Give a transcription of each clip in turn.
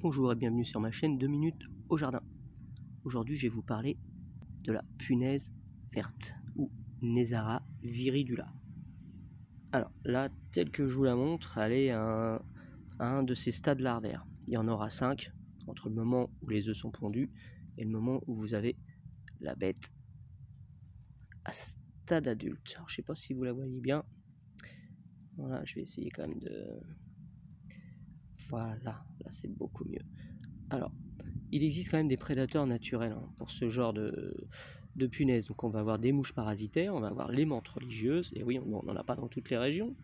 Bonjour et bienvenue sur ma chaîne 2 minutes au jardin. Aujourd'hui je vais vous parler de la punaise verte ou Naisara viridula. Alors là, tel que je vous la montre, elle est à un de ces stades larvaires. Il y en aura 5 entre le moment où les œufs sont pondus et le moment où vous avez la bête à stade adulte. Alors je sais pas si vous la voyez bien. Voilà, je vais essayer quand même de... Voilà, là c'est beaucoup mieux. Alors, il existe quand même des prédateurs naturels pour ce genre de punaises. Donc on va avoir des mouches parasitaires, on va avoir les menthes religieuses, et oui, on n'en a pas dans toutes les régions,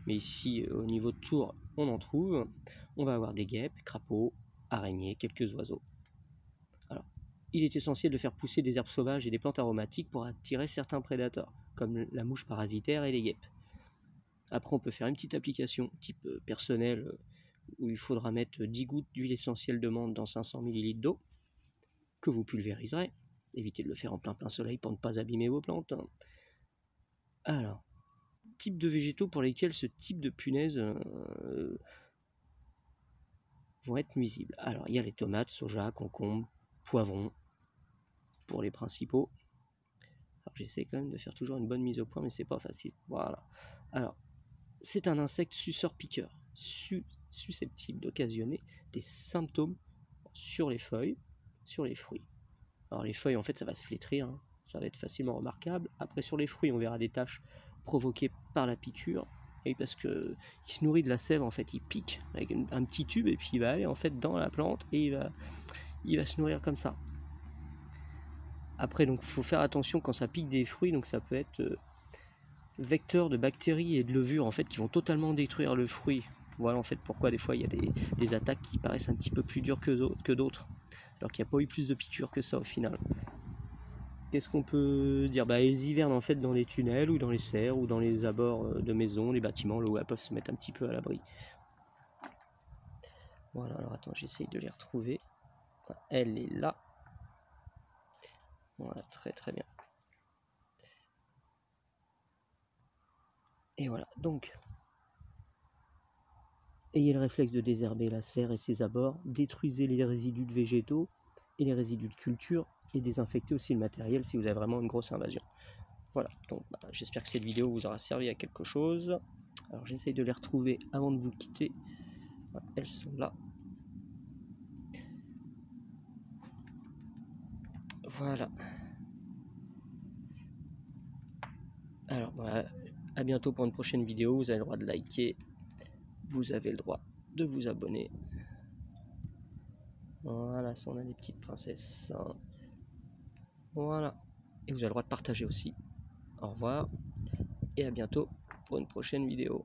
mais ici au niveau de Tours, on en trouve. On va avoir des guêpes, crapauds, araignées, quelques oiseaux. Alors, il est essentiel de faire pousser des herbes sauvages et des plantes aromatiques pour attirer certains prédateurs, comme la mouche parasitaire et les guêpes. Après, on peut faire une petite application type personnel, où il faudra mettre 10 gouttes d'huile essentielle de menthe dans 500 ml d'eau, que vous pulvériserez. Évitez de le faire en plein soleil pour ne pas abîmer vos plantes. Alors, type de végétaux pour lesquels ce type de punaises vont être nuisibles. Alors, il y a les tomates, soja, concombres, poivrons, pour les principaux. Alors, j'essaie quand même de faire toujours une bonne mise au point, mais c'est pas facile. Voilà. Alors, c'est un insecte suceur-piqueur, susceptible d'occasionner des symptômes sur les feuilles, sur les fruits. Alors les feuilles, en fait, ça va se flétrir, hein. Ça va être facilement remarquable. Après, sur les fruits, on verra des taches provoquées par la piqûre, et parce que il se nourrit de la sève, en fait, il pique avec un petit tube, et puis il va aller en fait dans la plante, et il va se nourrir comme ça. Après, donc, il faut faire attention quand ça pique des fruits, donc ça peut être vecteur de bactéries et de levures, en fait, qui vont totalement détruire le fruit. Voilà, en fait, pourquoi des fois, il y a des attaques qui paraissent un petit peu plus dures que d'autres, alors qu'il n'y a pas eu plus de piqûres que ça au final. Qu'est-ce qu'on peut dire? Elles hivernent en fait dans les tunnels ou dans les serres ou dans les abords de maisons, les bâtiments, là où elles peuvent se mettre un petit peu à l'abri. Voilà, alors attends, j'essaye de les retrouver. Elle est là. Voilà, très très bien. Et voilà, donc, ayez le réflexe de désherber la serre et ses abords, détruisez les résidus de végétaux et les résidus de culture, et désinfectez aussi le matériel si vous avez vraiment une grosse invasion. Voilà, donc j'espère que cette vidéo vous aura servi à quelque chose. Alors j'essaye de les retrouver avant de vous quitter. Voilà, elles sont là. Voilà. Alors, à bientôt pour une prochaine vidéo. Vous avez le droit de liker. Vous avez le droit de vous abonner. Voilà, ça on a des petites princesses. Voilà. Et vous avez le droit de partager aussi. Au revoir. Et à bientôt pour une prochaine vidéo.